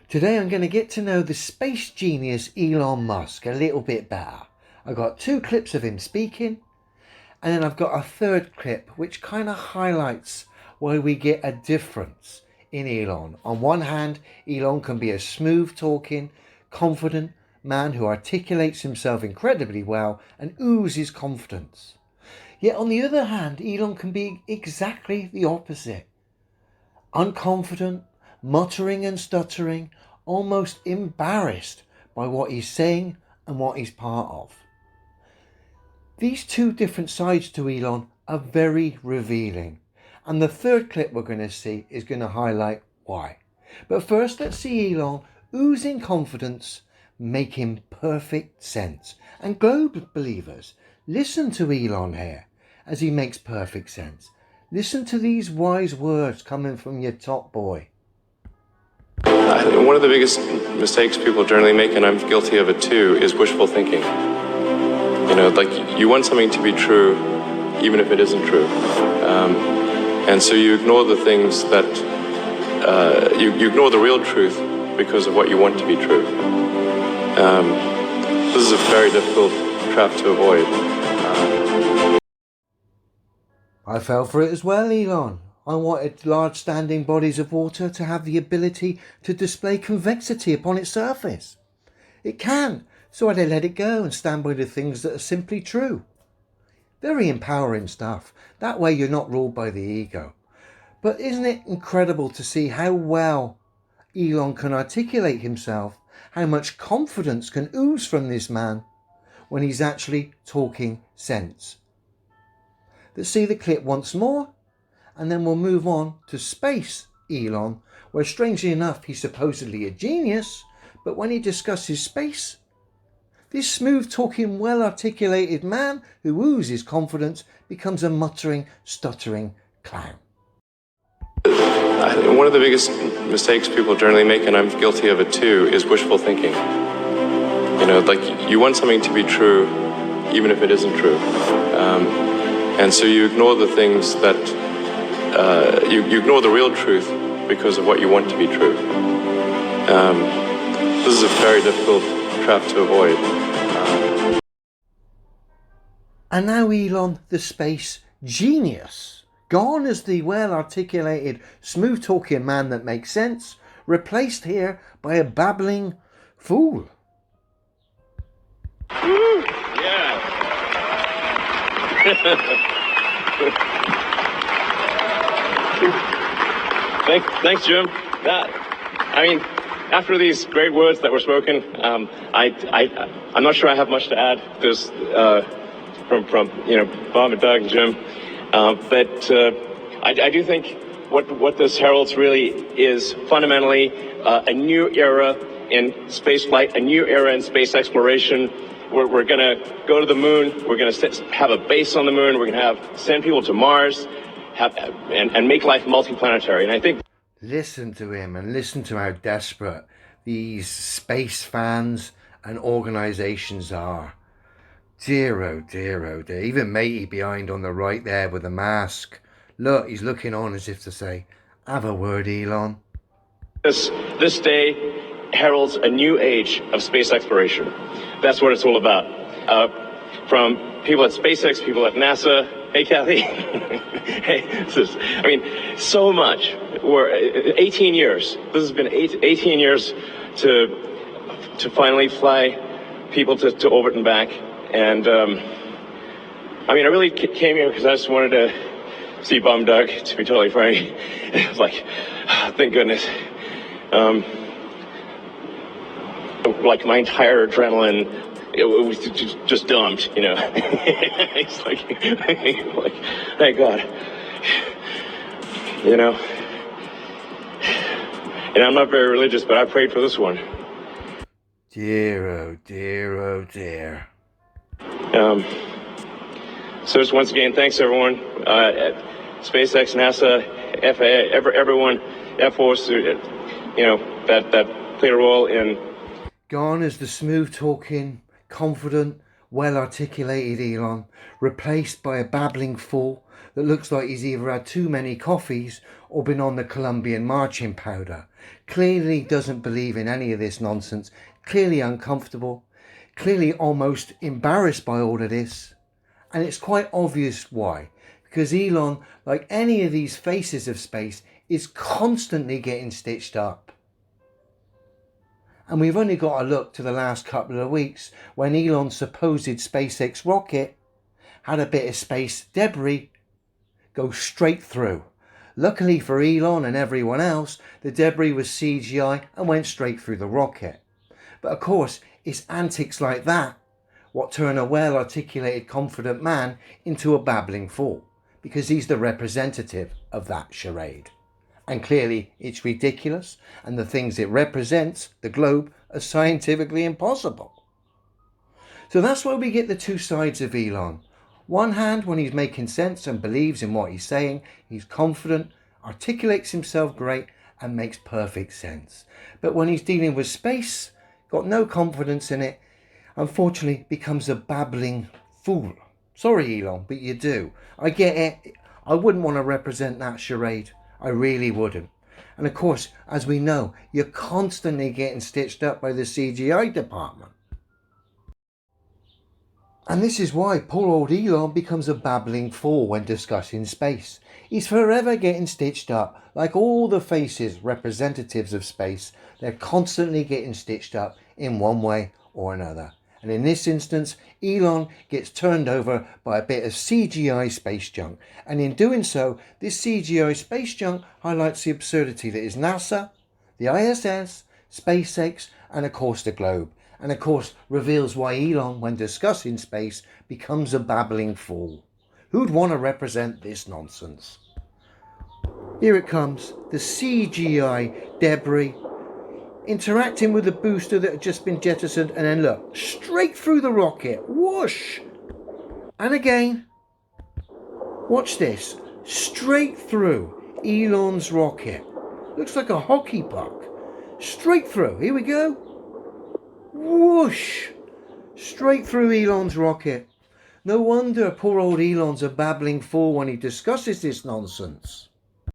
Today I'm going to get to know the space genius Elon Musk a little bit better. I've got 2 clips of him speaking, and then I've got a 3rd clip which kind of highlights why we get a difference in Elon. On one hand, Elon can be a smooth talking, confident man who articulates himself incredibly well and oozes confidence. Yet on the other hand, Elon can be exactly the opposite. Unconfident, muttering and stuttering, almost embarrassed by what he's saying and what he's part of. These 2 different sides to Elon are very revealing, and the 3rd clip we're going to see is going to highlight why. But first, let's see Elon oozing confidence, making perfect sense. And globe believers, listen to Elon here as he makes perfect sense. Listen to these wise words coming from your top boy. One of the biggest mistakes people generally make, and I'm guilty of it too, is wishful thinking. Like you want something to be true, even if it isn't true. And so you ignore the things that, you ignore the real truth because of what you want to be true. This is a very difficult trap to avoid. I fell for it as well, Elon. I wanted large standing bodies of water to have the ability to display convexity upon its surface. It can, so I let it go and stand by the things that are simply true. Very empowering stuff. That way you're not ruled by the ego. But isn't it incredible to see how well Elon can articulate himself, how much confidence can ooze from this man when he's actually talking sense? Let's see the clip once more, and then we'll move on to space Elon, where strangely enough he's supposedly a genius, but when he discusses space, this smooth talking, well articulated man who oozes confidence becomes a muttering, stuttering clown. One of the biggest mistakes people generally make, and I'm guilty of it too, is wishful thinking. Like you want something to be true, even if it isn't true. And so you ignore the things that, you ignore the real truth because of what you want to be true. This is a very difficult trap to avoid. And now Elon, the space genius, gone as the well-articulated, smooth-talking man that makes sense, replaced here by a babbling fool. Yeah. Thanks, Jim. After these great words that were spoken, I'm not sure I have much to add. There's from Bob and Doug and Jim, but I do think what this heralds really is fundamentally a new era in spaceflight, a new era in space exploration. We're going to go to the moon. We're going to have a base on the moon. We're going to send people to Mars, and make life multiplanetary. And I think. Listen to him and listen to how desperate these space fans and organisations are. Dear, oh dear, oh dear. Even matey behind on the right there with a mask. Look, he's looking on as if to say, have a word, Elon. This day heralds a new age of space exploration. That's what it's all about. From people at SpaceX, people at NASA. Hey, Kathy. Hey, so much. We're 18 years. This has been 18 years to finally fly people to orbit and back. And I really came here because I just wanted to see Bum Doug, to be totally frank. It was like, thank goodness. Like my entire adrenaline, it was just dumped, It's like, thank God. And I'm not very religious, but I prayed for this one. Dear, oh dear, oh dear. So just once again, thanks everyone, SpaceX, NASA, FAA, everyone, Air Force, that played a role in. Gone is the smooth-talking, confident, well-articulated Elon, replaced by a babbling fool that looks like he's either had too many coffees or been on the Colombian marching powder. Clearly doesn't believe in any of this nonsense, clearly uncomfortable, clearly almost embarrassed by all of this. And it's quite obvious why. Because Elon, like any of these faces of space, is constantly getting stitched up. And we've only got to look to the last couple of weeks when Elon's supposed SpaceX rocket had a bit of space debris go straight through. Luckily for Elon and everyone else, the debris was CGI and went straight through the rocket. But of course, it's antics like that what turn a well-articulated, confident man into a babbling fool, because he's the representative of that charade. And clearly it's ridiculous, and the things it represents, the globe, are scientifically impossible. So that's why we get the two sides of Elon. One hand, when he's making sense and believes in what he's saying, he's confident, articulates himself great, and makes perfect sense. But when he's dealing with space, got no confidence in it, unfortunately becomes a babbling fool. Sorry, Elon, but you do. I get it. I wouldn't want to represent that charade. I really wouldn't. And of course, as we know, you're constantly getting stitched up by the CGI department. And this is why poor old Elon becomes a babbling fool when discussing space. He's forever getting stitched up, like all the faces, representatives of space. They're constantly getting stitched up in one way or another. And in this instance, Elon gets turned over by a bit of CGI space junk. And in doing so, this CGI space junk highlights the absurdity that is NASA, the ISS, SpaceX, and of course the globe. And of course reveals why Elon, when discussing space, becomes a babbling fool. Who'd want to represent this nonsense? Here it comes, the CGI debris interacting with the booster that had just been jettisoned, and then look, straight through the rocket, whoosh! And again, watch this, straight through Elon's rocket. Looks like a hockey puck. Straight through, here we go. Whoosh! Straight through Elon's rocket. No wonder poor old Elon's a babbling fool when he discusses this nonsense.